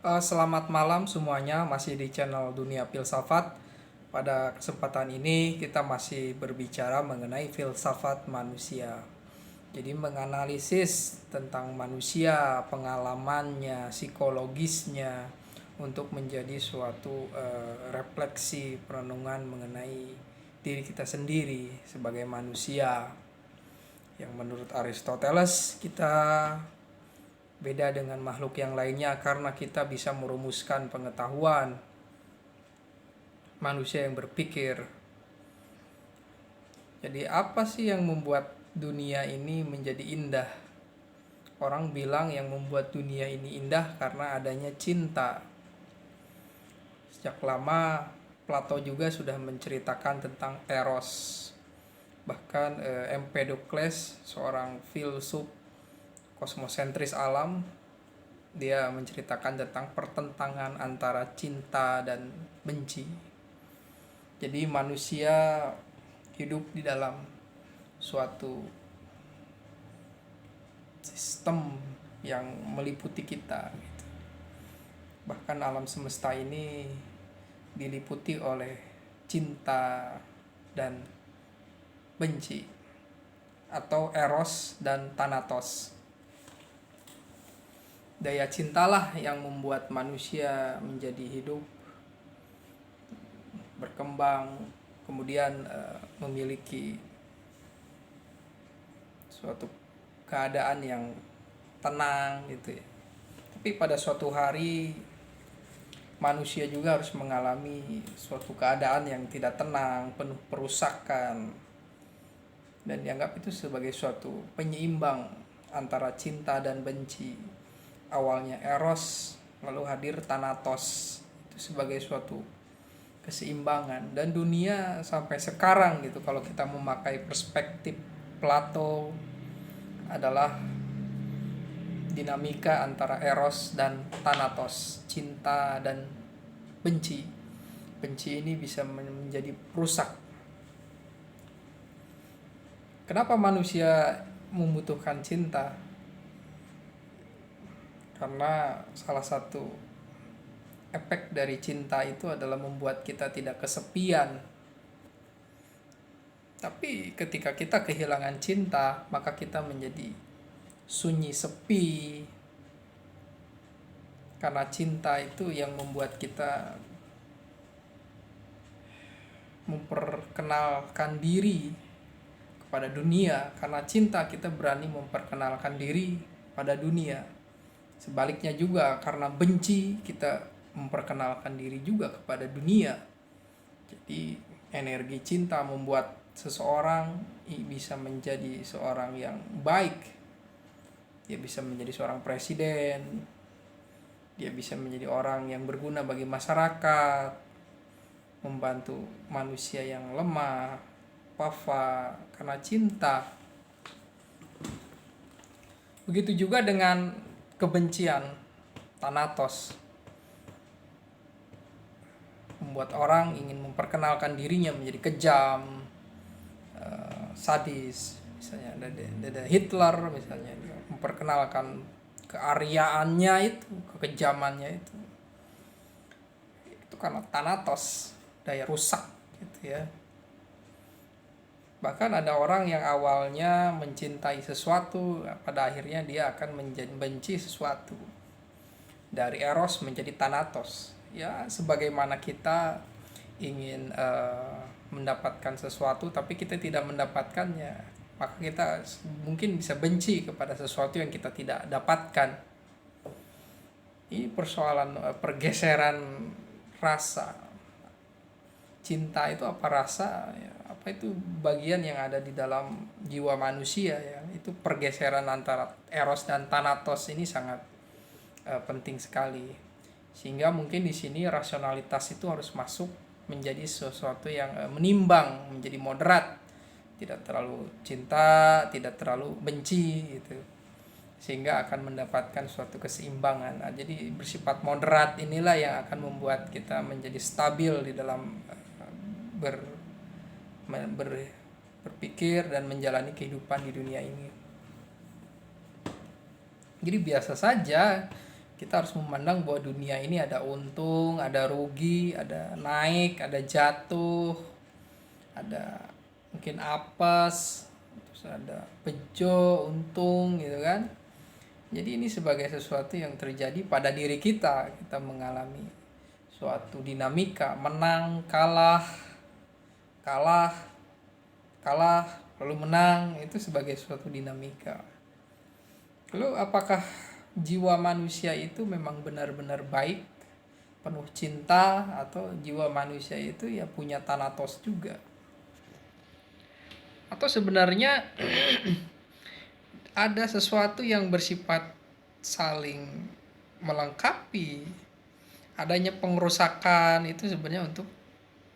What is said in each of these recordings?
Selamat malam semuanya, masih di channel Dunia Filsafat. Pada kesempatan ini kita masih berbicara mengenai filsafat manusia. Jadi menganalisis tentang manusia, pengalamannya, psikologisnya untuk menjadi suatu refleksi perenungan mengenai diri kita sendiri sebagai manusia. Yang menurut Aristoteles kita beda dengan makhluk yang lainnya karena kita bisa merumuskan pengetahuan. Manusia yang berpikir. Jadi apa sih yang membuat dunia ini menjadi indah? Orang bilang yang membuat dunia ini indah karena adanya cinta. Sejak lama Plato juga sudah menceritakan tentang eros. Bahkan Empedokles, seorang filsuf kosmosentris alam, dia menceritakan tentang pertentangan antara cinta dan benci. Jadi manusia hidup di dalam suatu sistem yang meliputi kita gitu. Bahkan alam semesta ini diliputi oleh cinta dan benci, atau eros dan thanatos. Daya cintalah yang membuat manusia menjadi hidup, berkembang, kemudian memiliki suatu keadaan yang tenang gitu ya. Tapi pada suatu hari manusia juga harus mengalami suatu keadaan yang tidak tenang, penuh perusakan, dan dianggap itu sebagai suatu penyeimbang antara cinta dan benci. Awalnya eros, lalu hadir thanatos, itu sebagai suatu keseimbangan. Dan dunia sampai sekarang gitu, kalau kita memakai perspektif Plato, adalah dinamika antara eros dan thanatos, cinta dan benci. Benci ini bisa menjadi perusak. Kenapa manusia membutuhkan cinta? Karena salah satu efek dari cinta itu adalah membuat kita tidak kesepian. Tapi ketika kita kehilangan cinta, maka kita menjadi sunyi, sepi. Karena cinta itu yang membuat kita memperkenalkan diri kepada dunia. Karena cinta kita berani memperkenalkan diri pada dunia. Sebaliknya juga, karena benci kita memperkenalkan diri juga kepada dunia. Jadi energi cinta membuat seseorang bisa menjadi seorang yang baik. Dia bisa menjadi seorang presiden. Dia bisa menjadi orang yang berguna bagi masyarakat, membantu manusia yang lemah, wafa, karena cinta. Begitu juga dengan kebencian, thanatos, membuat orang ingin memperkenalkan dirinya menjadi kejam, sadis. Misalnya ada Hitler, misalnya dia memperkenalkan kearyaannya itu, kekejamannya itu karena thanatos, daya rusak gitu ya. Bahkan ada orang yang awalnya mencintai sesuatu, pada akhirnya dia akan benci sesuatu. Dari eros menjadi thanatos. Ya, sebagaimana kita ingin mendapatkan sesuatu tapi kita tidak mendapatkannya, maka kita mungkin bisa benci kepada sesuatu yang kita tidak dapatkan. Ini persoalan pergeseran rasa. Cinta itu apa rasa? Ya, apa itu bagian yang ada di dalam jiwa manusia ya. Itu pergeseran antara eros dan thanatos ini sangat penting sekali. Sehingga mungkin di sini rasionalitas itu harus masuk menjadi sesuatu yang menimbang, menjadi moderat, tidak terlalu cinta, tidak terlalu benci gitu, sehingga akan mendapatkan suatu keseimbangan. Nah, jadi bersifat moderat inilah yang akan membuat kita menjadi stabil di dalam berpikir dan menjalani kehidupan di dunia ini. Jadi biasa saja Kita harus memandang bahwa dunia ini ada untung, ada rugi, ada naik, ada jatuh, ada mungkin apes, terus ada bejo, untung gitu kan. Jadi ini sebagai sesuatu yang terjadi pada diri kita. Kita mengalami suatu dinamika, menang, kalah, kalah, kalah, lalu menang, itu sebagai suatu dinamika. Lalu apakah jiwa manusia itu memang benar-benar baik, penuh cinta, atau jiwa manusia itu ya punya thanatos juga? Atau sebenarnya ada sesuatu yang bersifat saling melengkapi, adanya pengerusakan itu sebenarnya untuk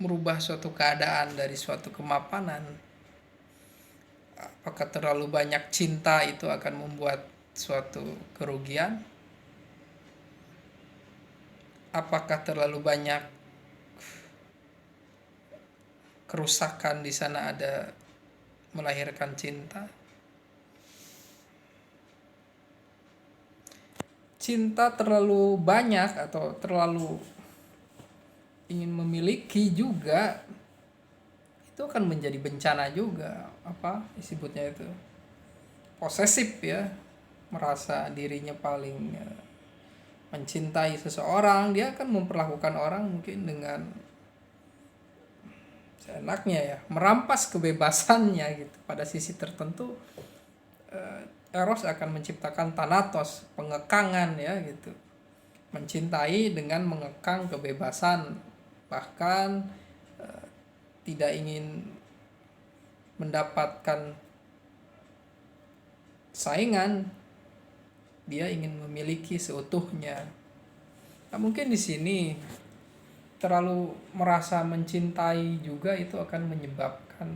merubah suatu keadaan dari suatu kemapanan. Apakah terlalu banyak cinta itu akan membuat suatu kerugian? Apakah terlalu banyak kerusakan di sana ada melahirkan cinta? Cinta terlalu banyak atau terlalu ingin memiliki juga itu akan menjadi bencana juga. Apa disebutnya itu? Posesif ya, merasa dirinya paling mencintai seseorang, dia akan memperlakukan orang mungkin dengan seenaknya ya, merampas kebebasannya gitu. Pada sisi tertentu Eros akan menciptakan thanatos, pengekangan ya gitu. Mencintai dengan mengekang kebebasan, bahkan tidak ingin mendapatkan saingan, dia ingin memiliki seutuhnya. Nah, mungkin di sini terlalu merasa mencintai juga itu akan menyebabkan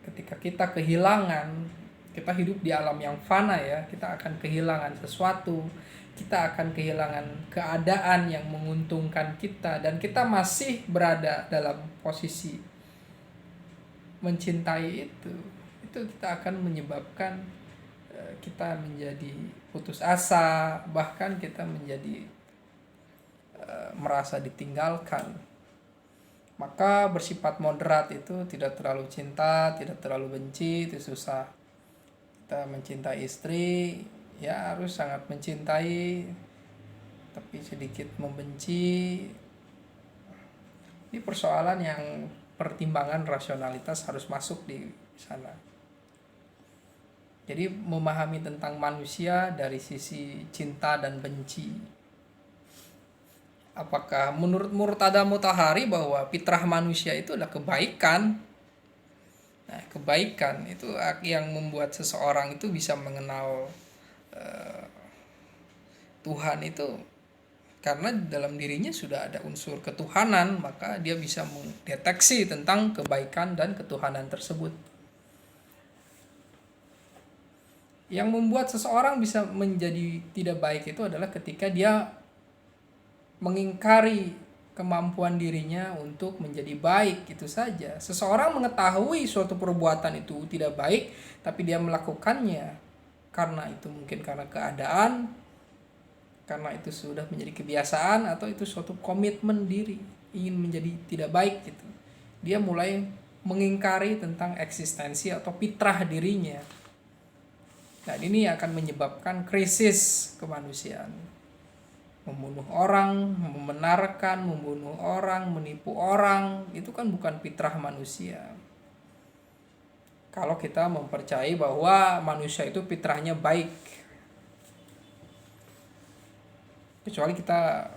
ketika kita kehilangan, kita hidup di alam yang fana ya, kita akan kehilangan sesuatu, kita akan kehilangan keadaan yang menguntungkan kita, dan kita masih berada dalam posisi mencintai itu kita akan menyebabkan kita menjadi putus asa, bahkan kita menjadi merasa ditinggalkan. Maka bersifat moderat itu tidak terlalu cinta, tidak terlalu benci, itu susah. Kita mencintai istri ya harus sangat mencintai tapi sedikit membenci. Ini persoalan yang pertimbangan rasionalitas harus masuk di sana. Jadi memahami tentang manusia dari sisi cinta dan benci. Apakah menurut Murtada Mutahari bahwa fitrah manusia itu adalah kebaikan? Nah, kebaikan itu yang membuat seseorang itu bisa mengenal Tuhan itu karena dalam dirinya sudah ada unsur ketuhanan, maka dia bisa mendeteksi tentang kebaikan dan ketuhanan tersebut. Yang membuat seseorang bisa menjadi tidak baik itu adalah ketika dia mengingkari kemampuan dirinya untuk menjadi baik, itu saja. Seseorang mengetahui suatu perbuatan itu tidak baik, tapi dia melakukannya karena itu mungkin karena keadaan, karena itu sudah menjadi kebiasaan, atau itu suatu komitmen diri ingin menjadi tidak baik gitu. Dia mulai mengingkari tentang eksistensi atau fitrah dirinya. Dan ini akan menyebabkan krisis kemanusiaan. Membunuh orang, membenarkan, membunuh orang, menipu orang, itu kan bukan fitrah manusia. Kalau kita mempercayai bahwa manusia itu fitrahnya baik, kecuali kita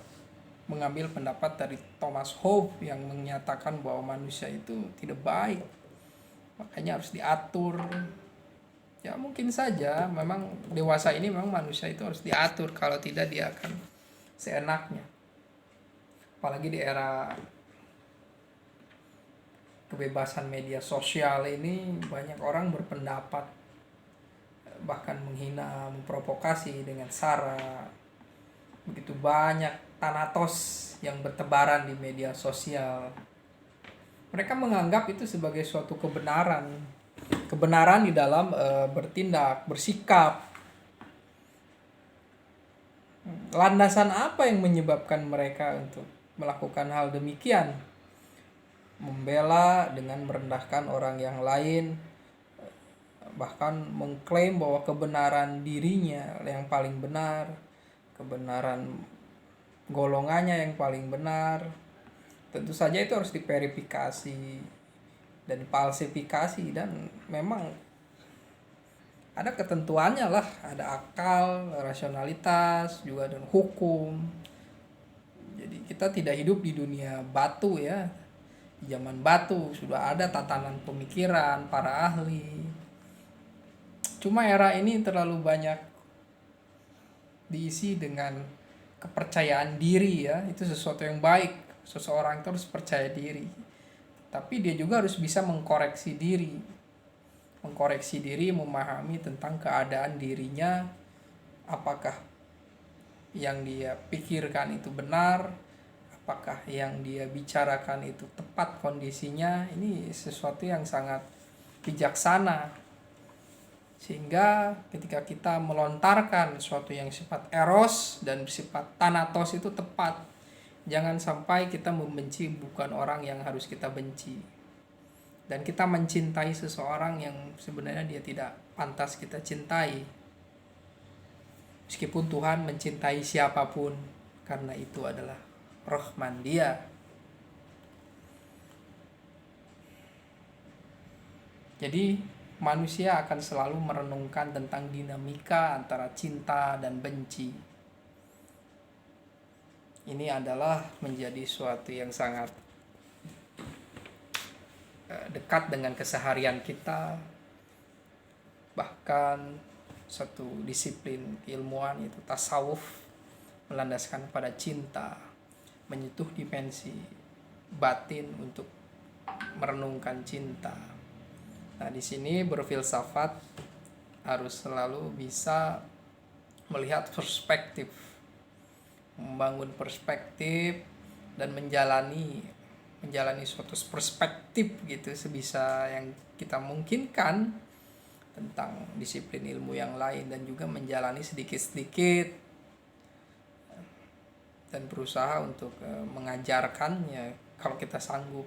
mengambil pendapat dari Thomas Hobbes yang menyatakan bahwa manusia itu tidak baik, makanya harus diatur. Ya mungkin saja memang dewasa ini memang manusia itu harus diatur, kalau tidak dia akan seenaknya. Apalagi di era kebebasan media sosial ini, banyak orang berpendapat, bahkan menghina, memprovokasi dengan sara. Begitu banyak thanatos yang bertebaran di media sosial. Mereka menganggap itu sebagai suatu kebenaran di dalam bertindak, bersikap. Landasan apa yang menyebabkan mereka untuk melakukan hal demikian? Membela dengan merendahkan orang yang lain, bahkan mengklaim bahwa kebenaran dirinya yang paling benar, kebenaran golongannya yang paling benar. Tentu saja itu harus diverifikasi dan falsifikasi, dan memang ada ketentuannya lah, ada akal, rasionalitas juga, dan hukum. Jadi kita tidak hidup di dunia batu ya. Di zaman batu sudah ada tatanan pemikiran para ahli. Cuma era ini terlalu banyak diisi dengan kepercayaan diri ya. Itu sesuatu yang baik. Seseorang itu harus percaya diri. Tapi dia juga harus bisa mengkoreksi diri. Mengkoreksi diri, memahami tentang keadaan dirinya, apakah yang dia pikirkan itu benar, apakah yang dia bicarakan itu tepat kondisinya. Ini sesuatu yang sangat bijaksana, sehingga ketika kita melontarkan sesuatu yang sifat eros dan sifat thanatos itu tepat. Jangan sampai kita membenci bukan orang yang harus kita benci, dan kita mencintai seseorang yang sebenarnya dia tidak pantas kita cintai. Meskipun Tuhan mencintai siapapun, karena itu adalah Rahman dia. Jadi manusia akan selalu merenungkan tentang dinamika antara cinta dan benci. Ini adalah menjadi suatu yang sangat dekat dengan keseharian kita. Bahkan satu disiplin keilmuan, yaitu tasawuf, melandaskan pada cinta, menyentuh dimensi batin untuk merenungkan cinta. Nah, di sini berfilsafat harus selalu bisa melihat perspektif, membangun perspektif, dan menjalani suatu perspektif gitu sebisa yang kita mungkinkan tentang disiplin ilmu yang lain, dan juga menjalani sedikit-sedikit dan berusaha untuk mengajarkannya kalau kita sanggup.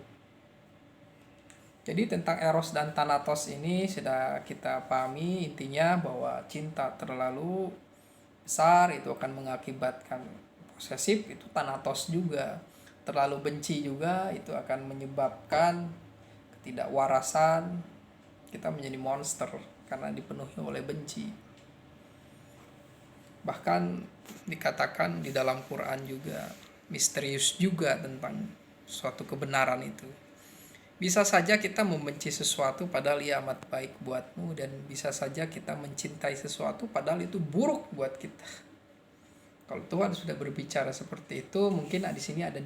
Jadi tentang eros dan thanatos ini sudah kita pahami intinya, bahwa cinta terlalu besar itu akan mengakibatkan posesif, itu thanatos juga. Terlalu benci juga itu akan menyebabkan ketidakwarasan, kita menjadi monster karena dipenuhi oleh benci. Bahkan dikatakan di dalam Quran juga misterius juga tentang suatu kebenaran itu. Bisa saja kita membenci sesuatu padahal ia amat baik buatmu, dan bisa saja kita mencintai sesuatu padahal itu buruk buat kita. Kalau Tuhan sudah berbicara seperti itu, mungkin di sini ada